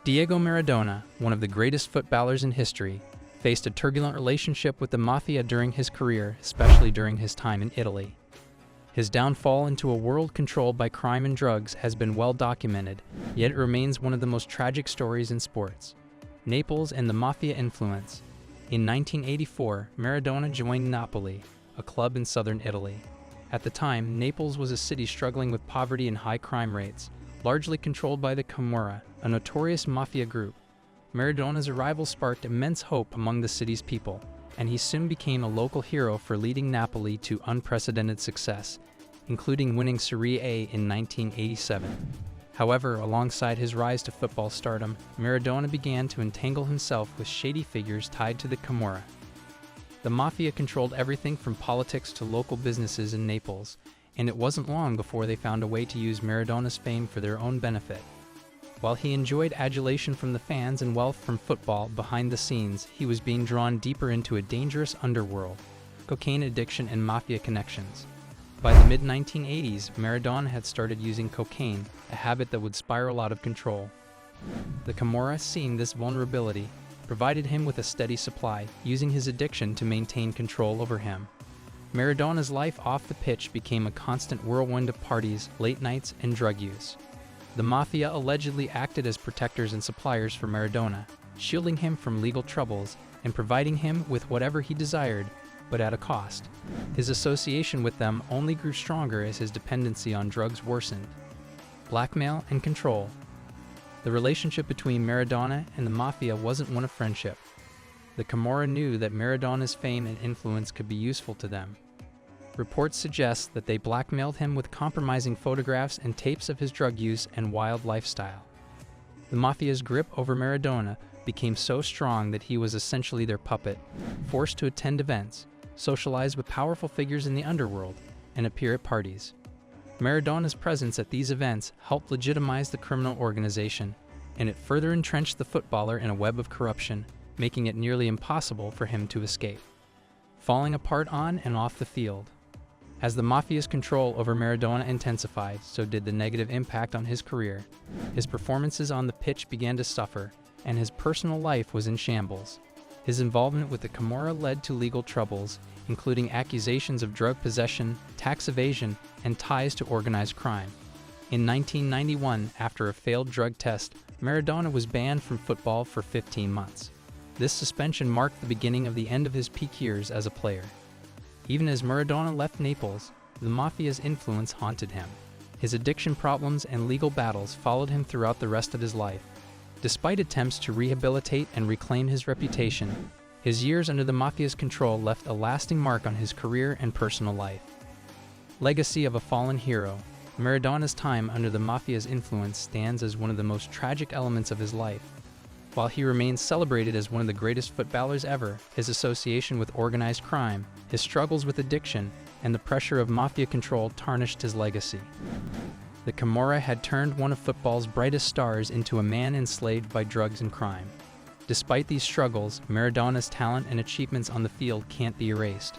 Diego Maradona, one of the greatest footballers in history, faced a turbulent relationship with the Mafia during his career, especially during his time in Italy. His downfall into a world controlled by crime and drugs has been well documented, yet it remains one of the most tragic stories in sports. Naples and the Mafia influence. In 1984, Maradona joined Napoli, a club in southern Italy. At the time, Naples was a city struggling with poverty and high crime rates, largely controlled by the Camorra, a notorious mafia group. Maradona's arrival sparked immense hope among the city's people, and he soon became a local hero for leading Napoli to unprecedented success, including winning Serie A in 1987. However, alongside his rise to football stardom, Maradona began to entangle himself with shady figures tied to the Camorra. The Mafia controlled everything from politics to local businesses in Naples, and it wasn't long before they found a way to use Maradona's fame for their own benefit. While he enjoyed adulation from the fans and wealth from football behind the scenes, he was being drawn deeper into a dangerous underworld, cocaine addiction and mafia connections. By the mid-1980s, Maradona had started using cocaine, a habit that would spiral out of control. The Camorra, seeing this vulnerability, provided him with a steady supply, using his addiction to maintain control over him. Maradona's life off the pitch became a constant whirlwind of parties, late nights, and drug use. The Mafia allegedly acted as protectors and suppliers for Maradona, shielding him from legal troubles and providing him with whatever he desired, but at a cost. His association with them only grew stronger as his dependency on drugs worsened. Blackmail and control. The relationship between Maradona and the Mafia wasn't one of friendship. The Camorra knew that Maradona's fame and influence could be useful to them. Reports suggest that they blackmailed him with compromising photographs and tapes of his drug use and wild lifestyle. The Mafia's grip over Maradona became so strong that he was essentially their puppet, forced to attend events, socialize with powerful figures in the underworld, and appear at parties. Maradona's presence at these events helped legitimize the criminal organization, and it further entrenched the footballer in a web of corruption, making it nearly impossible for him to escape. Falling apart on and off the field. As the Mafia's control over Maradona intensified, so did the negative impact on his career. His performances on the pitch began to suffer, and his personal life was in shambles. His involvement with the Camorra led to legal troubles, including accusations of drug possession, tax evasion, and ties to organized crime. In 1991, after a failed drug test, Maradona was banned from football for 15 months. This suspension marked the beginning of the end of his peak years as a player. Even as Maradona left Naples, the Mafia's influence haunted him. His addiction problems and legal battles followed him throughout the rest of his life. Despite attempts to rehabilitate and reclaim his reputation, his years under the Mafia's control left a lasting mark on his career and personal life. Legacy of a fallen hero. Maradona's time under the Mafia's influence stands as one of the most tragic elements of his life. While he remains celebrated as one of the greatest footballers ever, his association with organized crime, his struggles with addiction, and the pressure of Mafia control tarnished his legacy. The Camorra had turned one of football's brightest stars into a man enslaved by drugs and crime. Despite these struggles, Maradona's talent and achievements on the field can't be erased.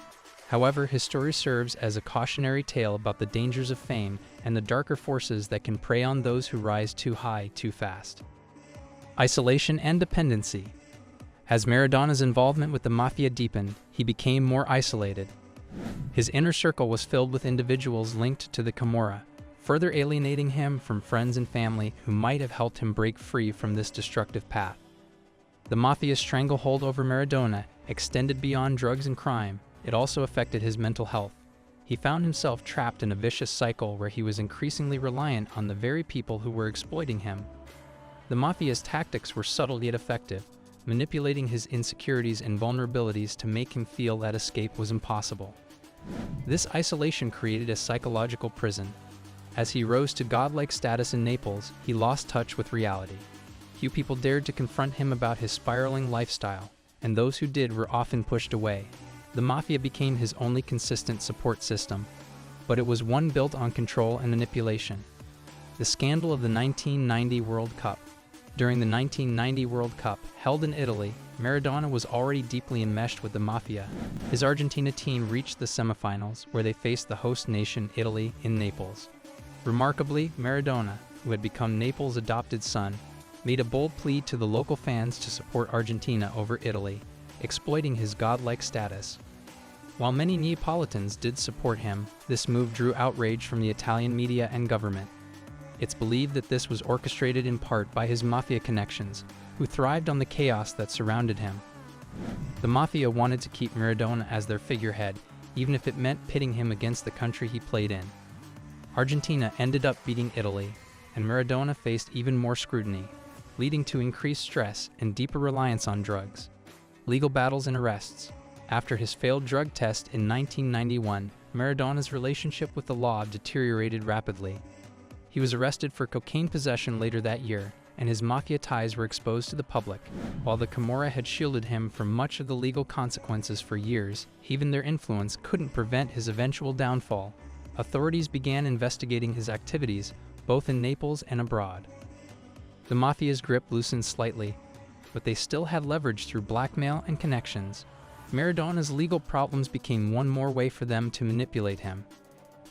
However, his story serves as a cautionary tale about the dangers of fame and the darker forces that can prey on those who rise too high too fast. Isolation and dependency. As Maradona's involvement with the Mafia deepened, he became more isolated. His inner circle was filled with individuals linked to the Camorra, further alienating him from friends and family who might have helped him break free from this destructive path. The Mafia's stranglehold over Maradona extended beyond drugs and crime. It also affected his mental health. He found himself trapped in a vicious cycle where he was increasingly reliant on the very people who were exploiting him. The Mafia's tactics were subtle yet effective, manipulating his insecurities and vulnerabilities to make him feel that escape was impossible. This isolation created a psychological prison. As he rose to godlike status in Naples, he lost touch with reality. Few people dared to confront him about his spiraling lifestyle, and those who did were often pushed away. The Mafia became his only consistent support system, but it was one built on control and manipulation. The scandal of the 1990 World Cup. During the 1990 World Cup, held in Italy, Maradona was already deeply enmeshed with the Mafia. His Argentina team reached the semifinals, where they faced the host nation, Italy, in Naples. Remarkably, Maradona, who had become Naples' adopted son, made a bold plea to the local fans to support Argentina over Italy, exploiting his godlike status. While many Neapolitans did support him, this move drew outrage from the Italian media and government. It's believed that this was orchestrated in part by his Mafia connections, who thrived on the chaos that surrounded him. The Mafia wanted to keep Maradona as their figurehead, even if it meant pitting him against the country he played in. Argentina ended up beating Italy, and Maradona faced even more scrutiny, leading to increased stress and deeper reliance on drugs. Legal battles and arrests. After his failed drug test in 1991, Maradona's relationship with the law deteriorated rapidly. He was arrested for cocaine possession later that year, and his Mafia ties were exposed to the public. While the Camorra had shielded him from much of the legal consequences for years, even their influence couldn't prevent his eventual downfall. Authorities began investigating his activities, both in Naples and abroad. The Mafia's grip loosened slightly, but they still had leverage through blackmail and connections. Maradona's legal problems became one more way for them to manipulate him.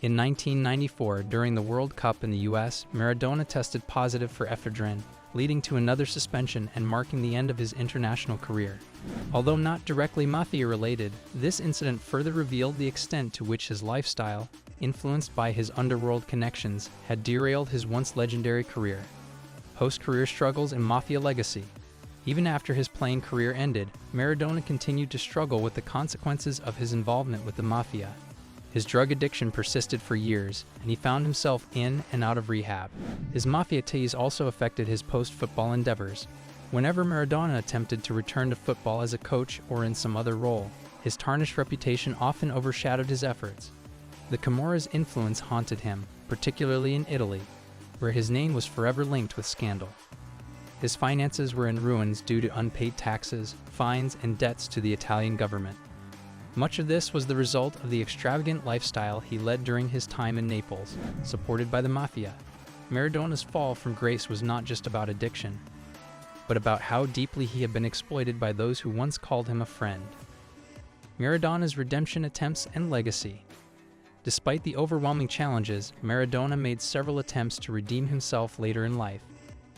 In 1994, during the World Cup in the US, Maradona tested positive for ephedrine, leading to another suspension and marking the end of his international career. Although not directly Mafia-related, this incident further revealed the extent to which his lifestyle, influenced by his underworld connections, had derailed his once legendary career. Post-career struggles and Mafia legacy. Even after his playing career ended, Maradona continued to struggle with the consequences of his involvement with the Mafia. His drug addiction persisted for years, and he found himself in and out of rehab. His Mafia ties also affected his post-football endeavors. Whenever Maradona attempted to return to football as a coach or in some other role, his tarnished reputation often overshadowed his efforts. The Camorra's influence haunted him, particularly in Italy, where his name was forever linked with scandal. His finances were in ruins due to unpaid taxes, fines, and debts to the Italian government. Much of this was the result of the extravagant lifestyle he led during his time in Naples, supported by the Mafia. Maradona's fall from grace was not just about addiction, but about how deeply he had been exploited by those who once called him a friend. Maradona's redemption attempts and legacy. Despite the overwhelming challenges, Maradona made several attempts to redeem himself later in life.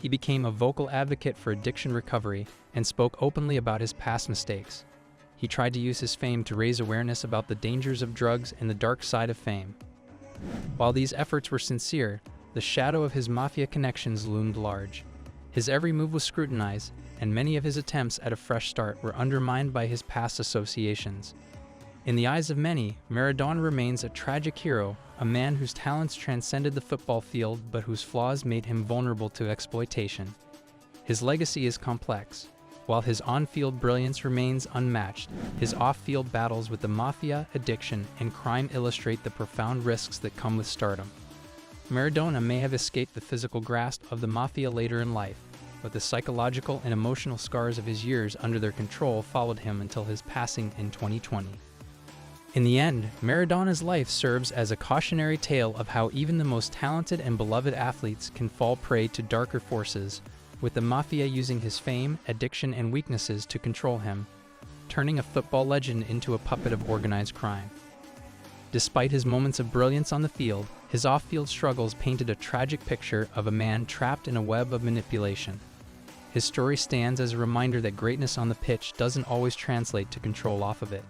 He became a vocal advocate for addiction recovery and spoke openly about his past mistakes. He tried to use his fame to raise awareness about the dangers of drugs and the dark side of fame. While these efforts were sincere, the shadow of his Mafia connections loomed large. His every move was scrutinized, and many of his attempts at a fresh start were undermined by his past associations. In the eyes of many, Maradona remains a tragic hero, a man whose talents transcended the football field but whose flaws made him vulnerable to exploitation. His legacy is complex. While his on-field brilliance remains unmatched, his off-field battles with the Mafia, addiction, and crime illustrate the profound risks that come with stardom. Maradona may have escaped the physical grasp of the Mafia later in life, but the psychological and emotional scars of his years under their control followed him until his passing in 2020. In the end, Maradona's life serves as a cautionary tale of how even the most talented and beloved athletes can fall prey to darker forces, with the Mafia using his fame, addiction, and weaknesses to control him, turning a football legend into a puppet of organized crime. Despite his moments of brilliance on the field, his off-field struggles painted a tragic picture of a man trapped in a web of manipulation. His story stands as a reminder that greatness on the pitch doesn't always translate to control off of it.